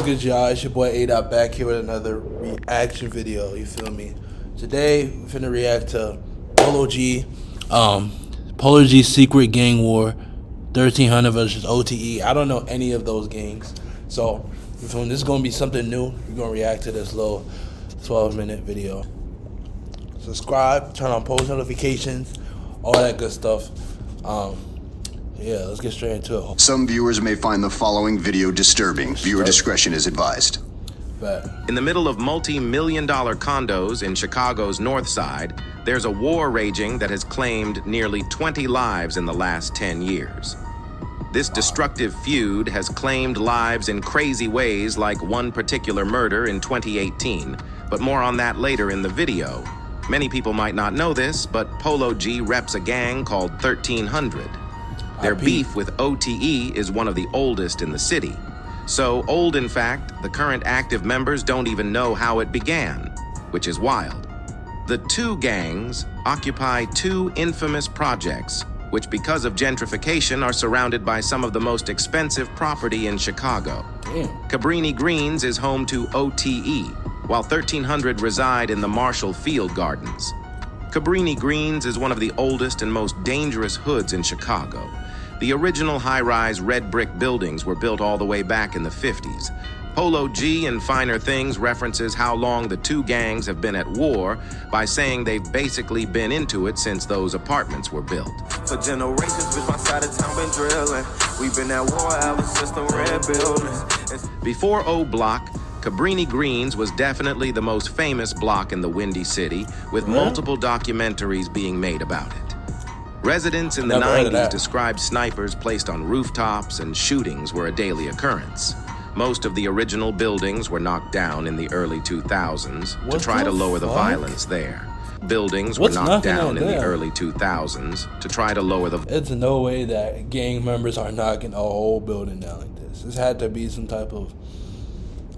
good, y'all? It's your boy A-Dot back here with another reaction video. You feel me? Today we're finna react to POLO G, POLO G Secret Gang War, 1300 versus OTE. I don't know any of those gangs, so you feel me? This is gonna be something new. We're gonna react to this little 12-minute video. Subscribe, turn on post notifications, all that good stuff. Yeah, let's get straight into it. Some viewers may find the following video disturbing. Viewer discretion is advised. In the middle of multi-million-dollar condos in Chicago's North Side, there's a war raging that has claimed nearly 20 lives in the last 10 years. This destructive feud has claimed lives in crazy ways, like one particular murder in 2018, but more on that later in the video. Many people might not know this, but POLO G reps a gang called 1300. Their beef with OTE is one of the oldest in the city. So old, in fact, the current active members don't even know how it began, which is wild. The two gangs occupy two infamous projects, which because of gentrification are surrounded by some of the most expensive property in Chicago. Cabrini Greens is home to OTE, while 1300 reside in the Marshall Field Gardens. Cabrini Greens is one of the oldest and most dangerous hoods in Chicago. The original high-rise red brick buildings were built all the way back in the 50s. POLO G in Finer Things references how long the two gangs have been at war by saying they've basically been into it since those apartments were built. For generations, with my side of town been drilling. We've been at war ever since the red buildings. Before O Block, Cabrini Greens was definitely the most famous block in the Windy City, with multiple documentaries being made about it. Residents in the 90s described snipers placed on rooftops, and shootings were a daily occurrence. Most of the original buildings were knocked down in the early 2000s to try to lower the violence there. Buildings were knocked down in the early 2000s to try to lower the... It's no way that gang members are knocking a whole building down like this. This had to be some type of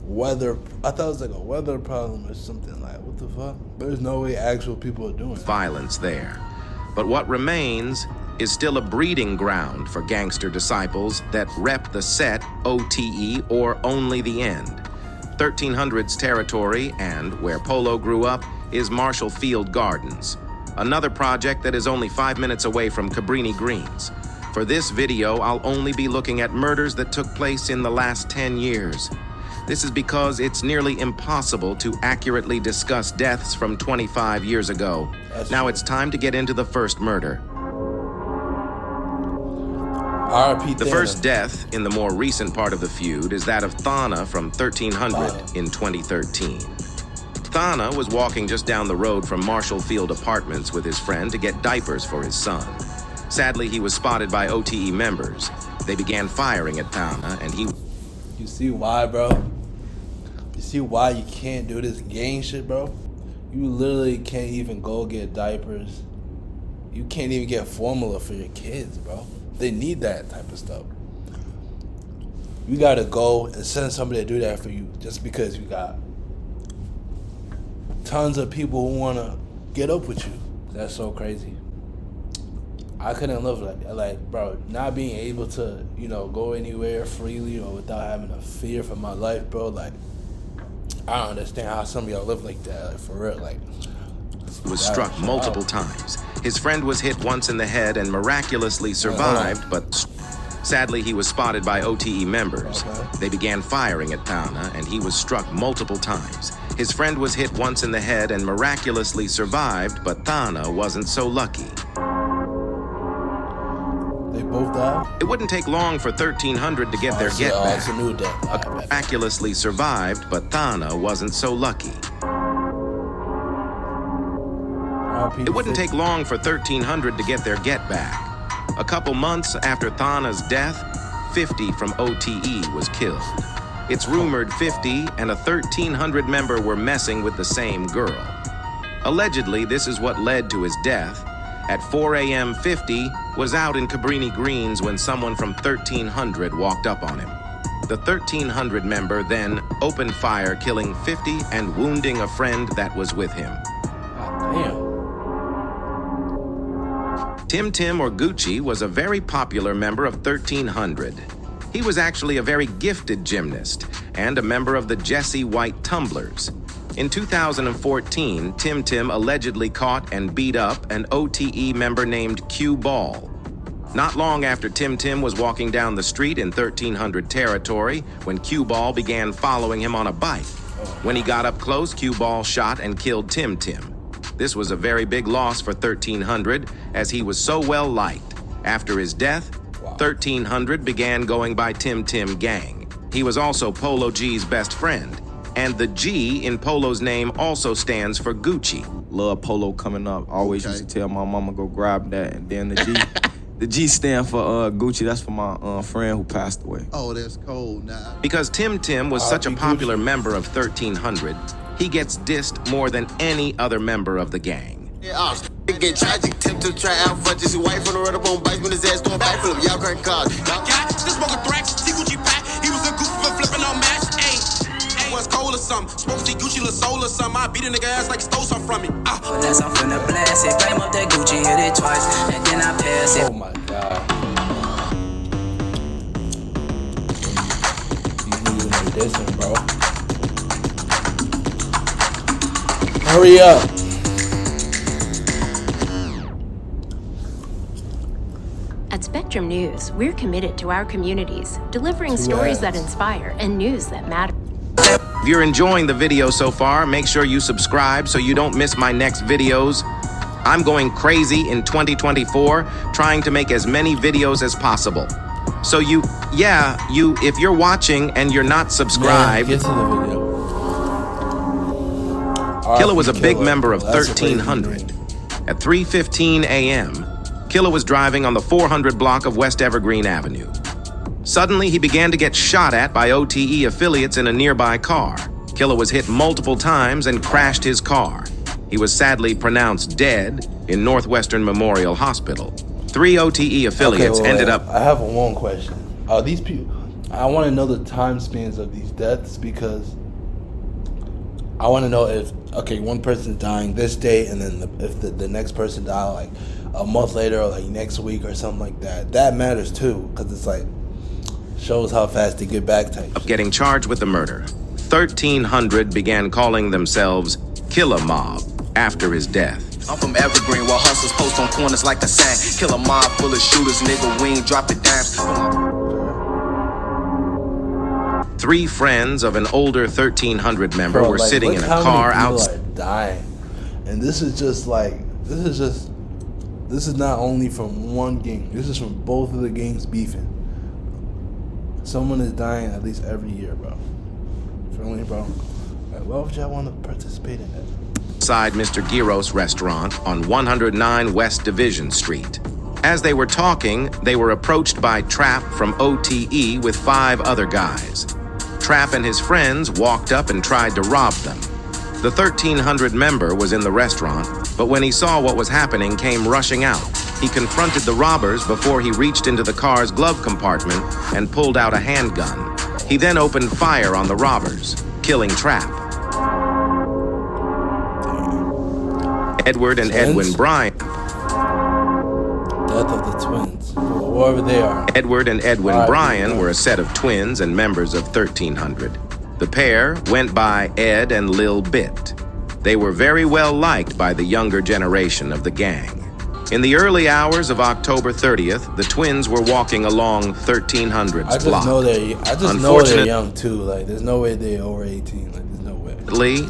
weather. I thought it was like a weather problem or something. Like, what the fuck? There's no way actual people are doing it. Violence there. But what remains is still a breeding ground for gangster disciples that rep the set OTE or only the end. 1300's territory, and where POLO grew up, is Marshall Field Gardens, another project that is only 5 minutes away from Cabrini Greens. For this video, I'll only be looking at murders that took place in the last 10 years. This is because it's nearly impossible to accurately discuss deaths from 25 years ago. Now it's time to get into the first murder. The first death in the more recent part of the feud is that of Thana from 1300 in 2013. Thana was walking just down the road from Marshall Field Apartments with his friend to get diapers for his son. Sadly, he was spotted by OTE members. They began firing at Thana, and he... You see why, bro? You see why you can't do this gang shit, bro? You literally can't even go get diapers. You can't even get formula for your kids, bro. They need that type of stuff. You gotta go and send somebody to do that for you just because you got tons of people who wanna get up with you. That's so crazy. I couldn't live like that. Like, bro, not being able to, you know, go anywhere freely or without having a fear for my life, bro. Like, I don't understand how some of y'all live like that, like, for real. Like, was struck multiple times. His friend was hit once in the head and miraculously survived, but sadly he was spotted by OTE members. They began firing at Thana, and he was struck multiple times. His friend was hit once in the head and miraculously survived, but Thana wasn't so lucky. They both died? It wouldn't take long for 1300 to get their get back. It's a new death. Miraculously survived, but Thana wasn't so lucky. It wouldn't take long for 1300 to get their get back. A couple months after Thana's death, 50 from OTE was killed. It's rumored 50 and a 1300 member were messing with the same girl. Allegedly, this is what led to his death. At 4 a.m., 50 was out in Cabrini Greens when someone from 1300 walked up on him. The 1300 member then opened fire, killing 50 and wounding a friend that was with him. Damn. Tim Tim or Gucci was a very popular member of 1300. He was actually a very gifted gymnast and a member of the Jesse White Tumblers. In 2014, Tim Tim allegedly caught and beat up an OTE member named Q Ball. Not long after Tim Tim was walking down the street in 1300 territory when Q Ball began following him on a bike. When he got up close, Q Ball shot and killed Tim Tim. This was a very big loss for 1300 as he was so well liked. After his death, 1300 began going by Tim Tim Gang. He was also Polo G's best friend. And the G in Polo's name also stands for Gucci. Love Polo coming up. Always used to tell my mama go grab that. And then the G, the G stand for Gucci. That's for my friend who passed away. Oh, that's cold now. Because Tim Tim was such a popular member of 1300, he gets dissed more than any other member of the gang. Yeah, it get tragic. Tim to try out for just his wife on the road up on bikes when his ass doing backflip. Y'all crank cars. Got this smoking thrax, see Gucci pack. He was a goof for flipping on match. Was cold or something. Smoke see Gucci La Soul or something. I beat a nigga ass like he stole something from me. Unless I'm finna blast it, climb up that Gucci, hit it twice, and then I pass it. Oh my god. These niggas are dissing, bro. Hurry up. At Spectrum News, we're committed to our communities, delivering stories that inspire and news that matter. If you're enjoying the video so far, make sure you subscribe so you don't miss my next videos. I'm going crazy in 2024, trying to make as many videos as possible. So if you're watching and you're not subscribed, Man, get to the video. Killer was a big member of 1300. At 3:15 a.m., Killer was driving on the 400 block of West Evergreen Avenue. Suddenly, he began to get shot at by OTE affiliates in a nearby car. Killer was hit multiple times and crashed his car. He was sadly pronounced dead in Northwestern Memorial Hospital. 3 OTE affiliates ended up... I have one question. These people, I want to know the time spans of these deaths because I want to know if, one person's dying this day and then if the next person died like a month later or like next week or something like that. That matters too because it's like, shows how fast they get back type shit. Getting charged with the murder. 1300 began calling themselves Killer Mob after his death. I'm from Evergreen, while hustlers post on corners like a sign. Kill a mob full of shooters, nigga, we ain't drop the dimes. 3 friends of an older 1300 member were sitting in a car outside. Dying. And this is just like, this is not only from one gang, this is from both of the gangs beefing. Someone is dying at least every year, bro. Feel me, bro? Like, why would y'all want to participate in that? Outside Mr. Giros restaurant on 109 West Division Street. As they were talking, they were approached by Trap from OTE with 5 other guys. Trap and his friends walked up and tried to rob them. The 1300 member was in the restaurant, but when he saw what was happening, came rushing out. He confronted the robbers before he reached into the car's glove compartment and pulled out a handgun. He then opened fire on the robbers, killing Trap. Edward and Edwin Bryan. Death of the twins, whoever they are. Edward and Edwin Bryan were a set of twins and members of 1300. The pair went by Ed and Lil Bit. They were very well liked by the younger generation of the gang. In the early hours of October 30th, the twins were walking along 1300's block. I just know they're young too. Like, there's no way they're over 18. Like, there's no way.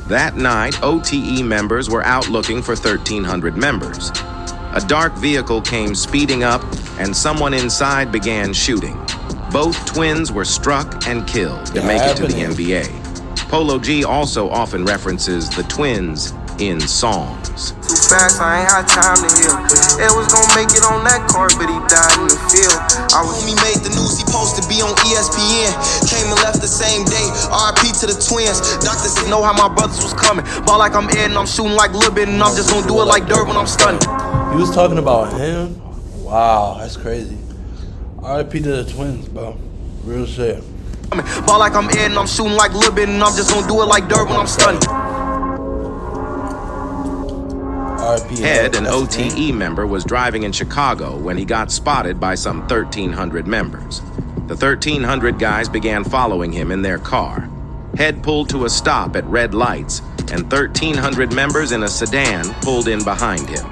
That night, OTE members were out looking for 1300 members. A dark vehicle came speeding up, and someone inside began shooting. Both twins were struck and killed to make it to the NBA. Polo G also often references the twins in songs. Too fast, I ain't had time to heal. It was gonna make it on that court, but he died in the field. He made the news, he supposed to be on ESPN. Came and left the same day. RIP to the twins. Doctors said know how my brothers was coming. Ball like I'm Ed and I'm shooting like Lil Bit, and I'm just gonna do it like dirt when I'm stunning. He was talking about him? Wow, that's crazy. RIP to the twins, bro. Real shit. Ball like I'm Ed and I'm shooting like Lil Bit, and I'm just gonna do it like dirt when I'm stunning. Ed, an OTE member, was driving in Chicago when he got spotted by some 1300 members. The 1,300 guys began following him in their car. Head pulled to a stop at red lights, and 1,300 members in a sedan pulled in behind him.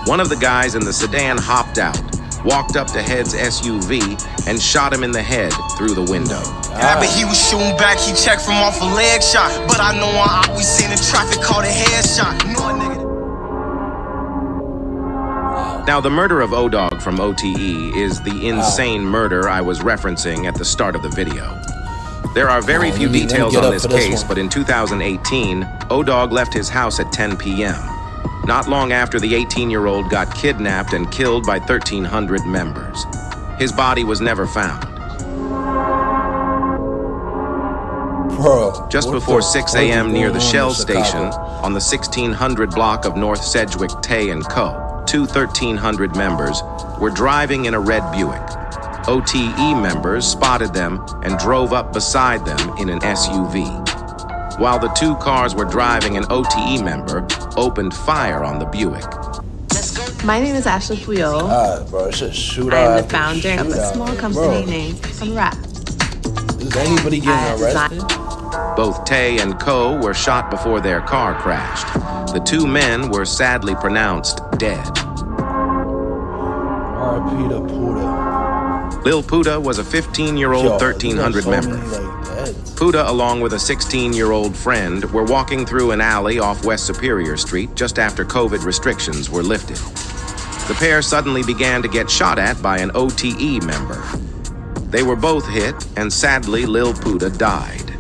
One of the guys in the sedan hopped out, walked up to Head's SUV, and shot him in the head through the window. Yeah, but he was shooting back, he checked from off a leg shot. But I know I always seen the traffic called a headshot. You know a nigga. Now, the murder of O-Dog from OTE is the insane murder I was referencing at the start of the video. There are very few details on this case, but in 2018, O-Dog left his house at 10 p.m. Not long after, the 18-year-old got kidnapped and killed by 1,300 members. His body was never found. Bro, just before 6 a.m. near the Shell station on the 1600 block of North Sedgwick, Tay & Co., two 1,300 members were driving in a red Buick. OTE members spotted them and drove up beside them in an SUV. While the two cars were driving, an OTE member opened fire on the Buick. My name is Ashley Puyol. Bro, it's just shoot I out am the after founder of a shootout. small company named Unwrap. Is anybody getting arrested? Both Tay and Co. were shot before their car crashed. The two men were sadly pronounced dead. R.I.P. to Puda. Lil Puda was a 15-year-old 1,300 member. Puda, along with a 16-year-old friend, were walking through an alley off West Superior Street just after COVID restrictions were lifted. The pair suddenly began to get shot at by an OTE member. They were both hit, and sadly, Lil Puda died.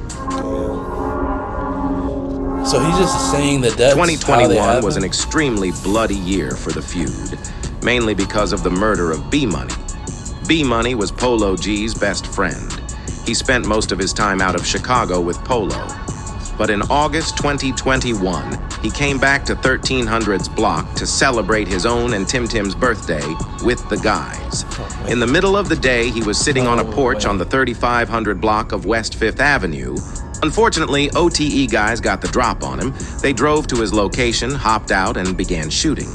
So he's just saying that that's 2021 was an extremely bloody year for the feud, mainly because of the murder of B-Money. B-Money was Polo G's best friend. He spent most of his time out of Chicago with Polo. But in August 2021, he came back to 1300's block to celebrate his own and Tim Tim's birthday with the guys. In the middle of the day, he was sitting on a porch on the 3500 block of West 5th Avenue. Unfortunately, OTE guys got the drop on him. They drove to his location, hopped out, and began shooting.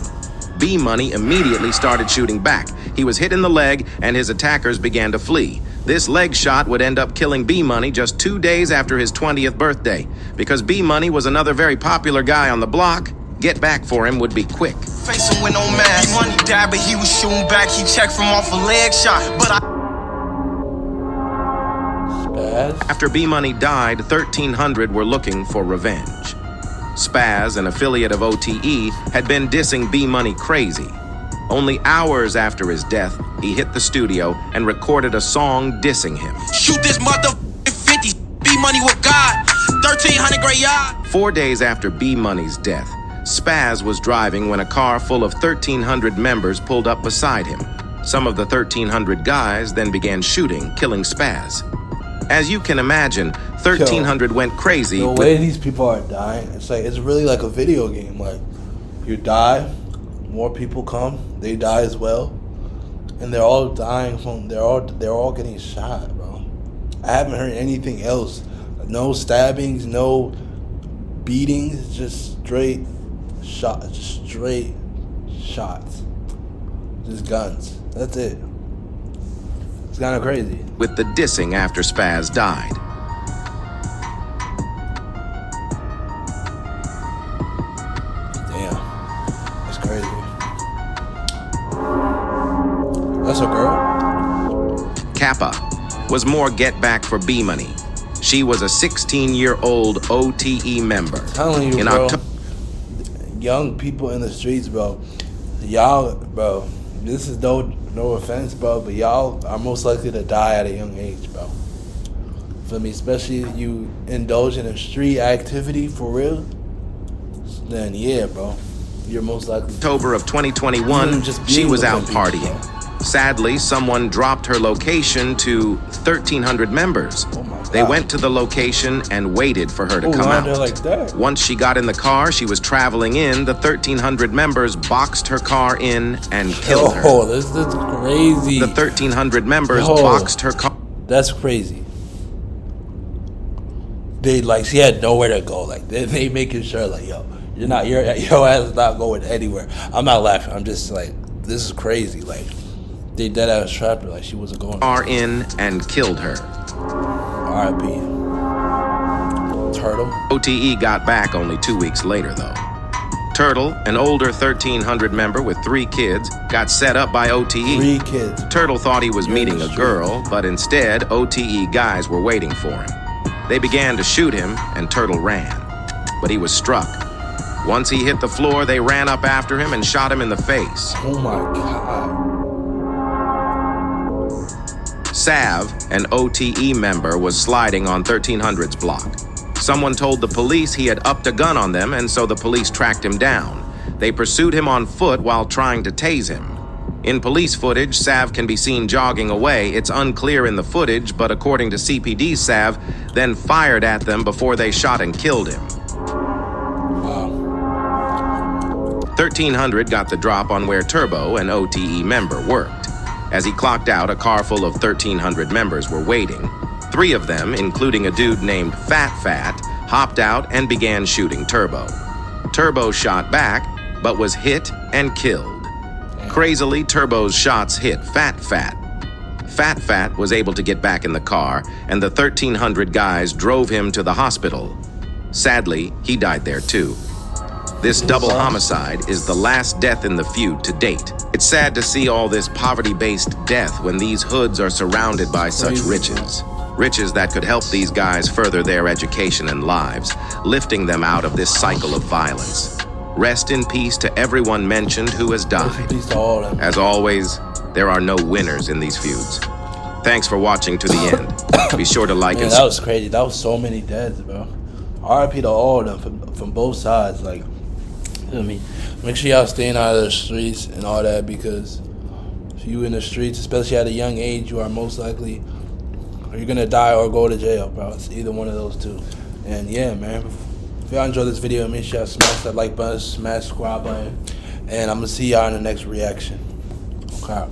B-Money immediately started shooting back. He was hit in the leg, and his attackers began to flee. This leg shot would end up killing B-Money just 2 days after his 20th birthday. Because B-Money was another very popular guy on the block, get back for him would be quick. Face him with no mask. B-Money died, but he was shooting back. He checked from off a leg shot. But After B-Money died, 1,300 were looking for revenge. Spaz, an affiliate of OTE, had been dissing B-Money crazy. Only hours after his death, he hit the studio and recorded a song dissing him. Shoot this motherfucking 50, B-Money with God, 1,300 gray yard. 4 days after B-Money's death, Spaz was driving when a car full of 1,300 members pulled up beside him. Some of the 1,300 guys then began shooting, killing Spaz. As you can imagine, 1,300 went crazy. The way these people are dying, it's really like a video game. Like, you die, more people come, they die as well, and they're all dying from they're all getting shot, bro. I haven't heard anything else. No stabbings, no beatings, just straight shots, just guns. That's it. It's kind of crazy. With the dissing after Spaz died. Damn. That's crazy. That's a girl? Kappa was more get back for B-Money. She was a 16-year-old OTE member. I'm telling you, bro. Young people in the streets, bro. Y'all, bro. This is no offense, bro, but y'all are most likely to die at a young age, bro. For me, especially if you indulge in a street activity for real, then yeah, bro, you're most likely. October of 2021, she was out partying. Sadly, someone dropped her location to 1,300 members. They went to the location and waited for her to come out. Like that. Once she got in the car she was traveling in, the 1,300 members boxed her car in and killed her. Oh, this is crazy. The 1,300 members boxed her car. That's crazy. She had nowhere to go. Like, they making sure, like, yo, your ass is not going anywhere. I'm not laughing. I'm just like, this is crazy. Like, They dead ass trapped her like she wasn't going. Car in and killed her. R.I.P. Turtle. OTE got back only 2 weeks later, though. Turtle, an older 1300 member with 3 kids, got set up by OTE. 3 kids. Turtle thought he was meeting a girl, but instead, OTE guys were waiting for him. They began to shoot him, and Turtle ran. But he was struck. Once he hit the floor, they ran up after him and shot him in the face. Oh my God. Sav, an OTE member, was sliding on 1300's block. Someone told the police he had upped a gun on them, and so the police tracked him down. They pursued him on foot while trying to tase him. In police footage, Sav can be seen jogging away. It's unclear in the footage, but according to CPD, Sav then fired at them before they shot and killed him. Wow. 1300 got the drop on where Turbo, an OTE member, worked. As he clocked out, a car full of 1300 members were waiting. 3 of them, including a dude named Fat, hopped out and began shooting Turbo. Turbo shot back, but was hit and killed. Crazily, Turbo's shots hit Fat. Fat was able to get back in the car, and the 1300 guys drove him to the hospital. Sadly, he died there too. This double homicide is the last death in the feud to date. It's sad to see all this poverty-based death when these hoods are surrounded by such riches. Riches that could help these guys further their education and lives, lifting them out of this cycle of violence. Rest in peace to everyone mentioned who has died. As always, there are no winners in these feuds. Thanks for watching to the end. Be sure to like and that was crazy. That was so many deaths, bro. R.I.P. to all of them from both sides. Like, you know what I mean? Make sure y'all staying out of the streets and all that, because if you in the streets, especially at a young age, you are most likely you're gonna die or go to jail, bro. It's either one of those two. And yeah, man. If y'all enjoyed this video, make sure y'all smash that like button, smash the subscribe button, and I'm gonna see y'all in the next reaction. Okay.